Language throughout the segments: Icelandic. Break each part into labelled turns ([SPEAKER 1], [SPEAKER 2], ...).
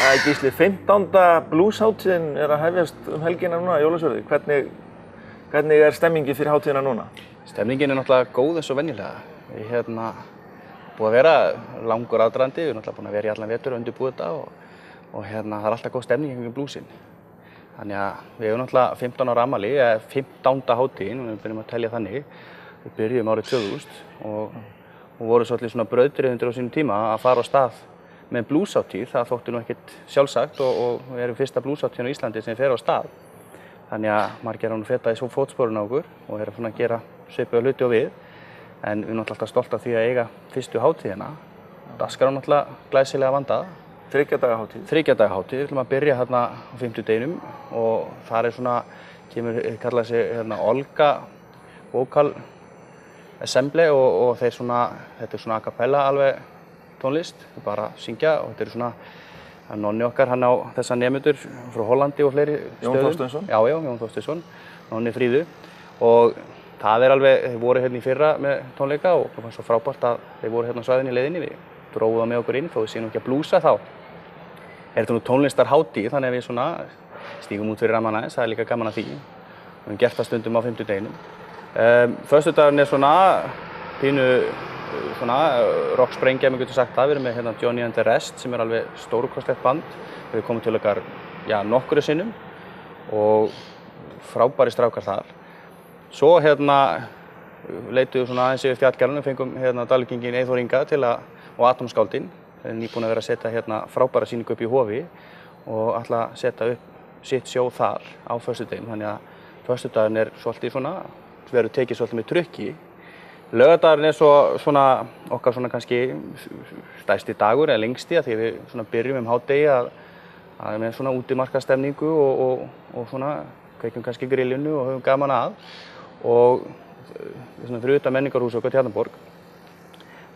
[SPEAKER 1] Gísli, 15. blueshátíðin að hefjast helgina núna, Jólasverði. Hvernig stemmingin fyrir hátíðina núna?
[SPEAKER 2] Stemningin náttúrulega góð eins og venjulega. Búið að vera langur aðdragandi, við náttúrulega búin að vera í allan vetur og undirbúið þetta og það er alltaf góð stemning kringum blúsinn. Þannig að við hefum náttúrulega 15 ára afmæli, 15. hátíðin, við byrjum að telja þannig. Við byrjum árið 2000 og voru svolítið svona brauðdreifundir á sínum tíma að fara á stað með blúshátíð. Það þótti nú ekkert sjálfsagt og við erum fyrsta blúshátíðin á Íslandi sem fer á stað. Þannig að margir hafa nú fetað í fótsporin á okkur og erum svona að gera svipuða hluti og við. En við erum náttúrulega alltaf stolt af því að eiga fyrstu hátíðina. Dagskrá náttúrulega glæsilega vandað.
[SPEAKER 1] 3 daga hátíð.
[SPEAKER 2] 3 daga hátíð. Við ætlum að byrja hérna á 50deginum og þar svona, kallaði sig Olga Vocal Assembly og þeir svona, þetta svona a cappella alveg tónlist, bara syngja og þetta svona nonni okkar, hann á þessa nemendur frá Hollandi og fleiri stöðum.
[SPEAKER 1] Jón Þorsteinsson?
[SPEAKER 2] Já, Jón Þorsteinsson, nonni Fríðu og það alveg, þeir voru hérna í fyrra með tónleika og það var svo frábært að þeir voru hérna á svæðinni í leiðinni. Við dróðum það með okkur inn þó við séum ekki að blúsa þá. Þetta nú tónlistarhátíð, þannig að við svona stígum út fyrir rammana aðeins, það er líka gaman að því. Við höfum gert það stundum á 50deginum. Föstudagurinn svona pínu svona rocksprengja, maður getur sagt það. Við erum með hérna Johnny and the Rest sem alveg stórkostlegt band. Við komum til okkar nokkru sinnum og frábæri strákar þar. Svo leituðum við svona aðeins yfir fjallgarðanum, fengum dalvíkinginn Eyþór Inga og Atómskáldin. Þeir eru nýbúin að vera að setja frábæra sýningu upp í Hofi og ætla að setja upp sitt sjó þar á föstudeginum. Þannig að föstudagurinn svolítið svona, verður tekið svolítið með trukki. Laugardagurinn svona okkar svona kannski stærsti dagur eða lengsti því við svona byrjum hádegi að með svona útimarkaðsstemningu og svona kveikjum kannski grillinu og höfum gaman að og svona fyrir utan menningarhús okkar Tjarnarborg.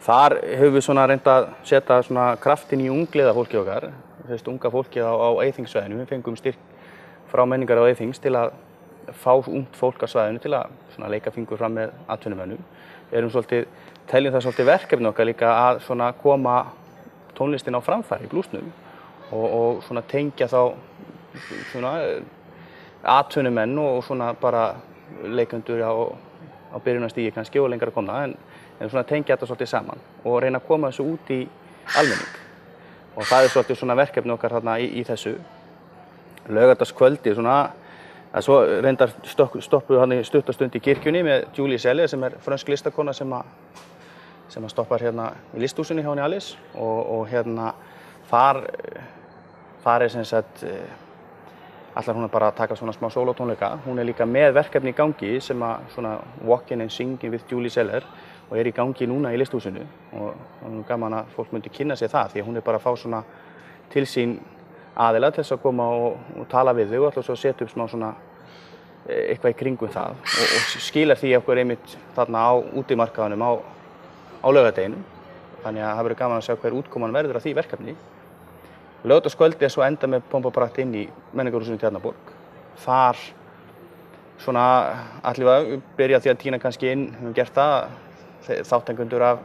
[SPEAKER 2] Þar höfum við svona reynt að setja svona kraftinn í ungliða fólki okkar, þess unga fólki á Eyþingssvæðinu. Við fengum styrk frá menningar á Eyþings til að fá ungt fólk á svæðinu til að svona leika fingur fram með atvinnumönnum. Við erum svolítið, teljum það svolítið verkefni okkar líka að svona koma tónlistin á framfæri í blúsnum og svona tengja þá svona atvinnumenn og svona bara leikendur á byrjunarstigi kannski og lengra að koma en svona tengja þetta svolítið saman og reyna að koma þessu út í almenning. Og það er svolítið svona verkefni okkar þarna í þessu. Laugardagskvöldi svona, svo reyndar stoppuðu hann í stuttastund í kirkjunni með Julie Seller sem er frönsk listakona sem að stoppar hérna í listhúsinu hjá henni Alice og þar sem sagt ætlar hún að bara taka svona smá sólótónleika. Hún er líka með verkefni í gangi sem að svona Walking and Singing with Julie Seller og er í gangi núna í listhúsinu og það er gaman að fólk myndi kynna sér það því að hún er bara að fá svona til sín aðila til þess að koma og tala við þau og ætla svo að setja upp smá svona eitthvað í kringum það og skilar því okkur einmitt þarna á útimarkaðunum á laugardeginum. Þannig að það verður gaman að sjá hver útkoman verður af því verkefni. Laugardagskvöldi svo enda með pomp og prakt inn í menningarhúsinu Tjarnarborg. Þar svona ætlum við að byrja því að tína kannski inn, við höfum gert það, þátttakendur af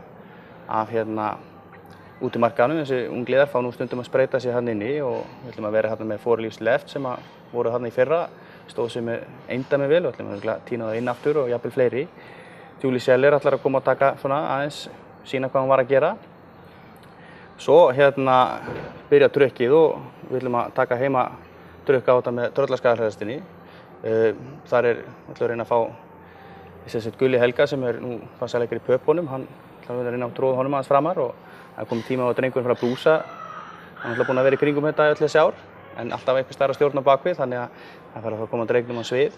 [SPEAKER 2] útimarkaðunum. Þessi ungliðar fá nú stundum að spreyta sig hann inni og við ætlum að vera hérna með Four Leaves Left sem að voru hérna í fyrra, stóð sig með eindæmi vel og ætlum að tína það inn aftur og jafnvel fleiri. Julie Seller ætlar að koma að taka svona aðeins, sína hvað hann var að gera. Svo byrja trukkið og við ætlum að taka heima trukk á þetta með Tröllaskagahræðstinni. Þar ætlum við að reyna að fá Gulli Helga sem er nú bassaleikari í Pöpunum, hann ætlum við að reyna að tróða honum aðeins framar og það er komið tíma á að drengurinn fara að blúsa. Hann er búinn að vera í kringum þetta öll þessi ár, en alltaf eitthvað stærra stjórn á bakvið, þannig að það fara að koma drengnum á svið.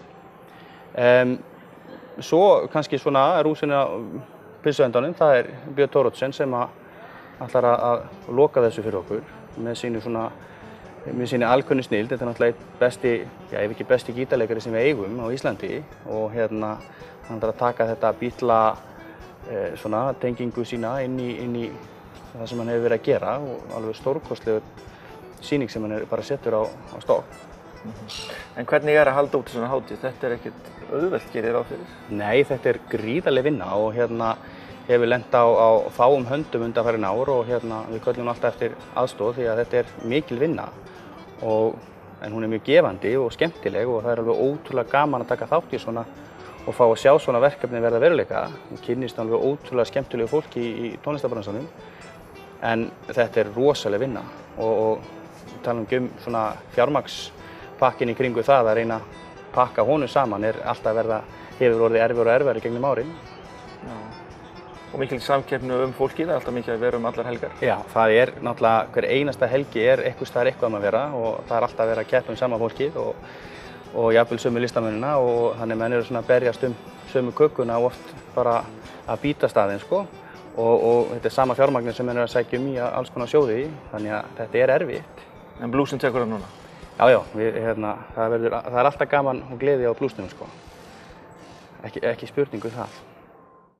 [SPEAKER 2] Svo kannski svona rúsinu á pylsuendanum, það er Björn Thoroddsen sem ætlar að loka þessu fyrir okkur með sínu alkunnu snilld. Þetta er náttúrulega einn besti, ef ekki besti gítarleikari sem við eigum á Íslandi og hann ætlar að taka þetta Beatla svona tengingu sína inn í það sem hann hefur verið að gera og alveg stórkostlegur sýning sem hann bara settur á stokk.
[SPEAKER 1] En hvernig að halda út svona hátíð? Þetta ekkert auðvelt, gerir ráð fyrir?
[SPEAKER 2] Nei, þetta er gríðarleg vinna og hefur lent á fáum höndum undanfarin ár og við köllum alltaf eftir aðstoð því að þetta er mikil vinna en hún er mjög gefandi og skemmtileg og það er alveg ótrúlega gaman að taka þátt í svona og fá að sjá svona verkefni verða veruleika. Hún kynnist alveg ótrúlega skemmtilegu fólki í tónlistarbransanum en þetta er rosaleg vinna og tala svona fjármagnspakkin í kringu það að reyna að pakka honum saman er alltaf hefur orðið erfiðara og erfiðara gegnum árin.
[SPEAKER 1] Já. Og mikil samkeppni fólkið, það er alltaf mikið að vera allar helgar.
[SPEAKER 2] Já, það er náttúrulega, hver einasta helgi er einhvers staðar eitthvað að vera og það er alltaf að vera að keppa sama fólkið og jafnvel sömu listamennina og þannig menn eru svona að berjast sömu kökuna og oft bara að býta staðinn sko og þetta er sama fjármagnið sem menn eru að sækja í alls konar sjóði í, þannig að þetta er erfitt.
[SPEAKER 1] En blúsinn tekur það núna?
[SPEAKER 2] Já, það er alltaf gaman og gleði á blúsnum sko, ekki spurningu það.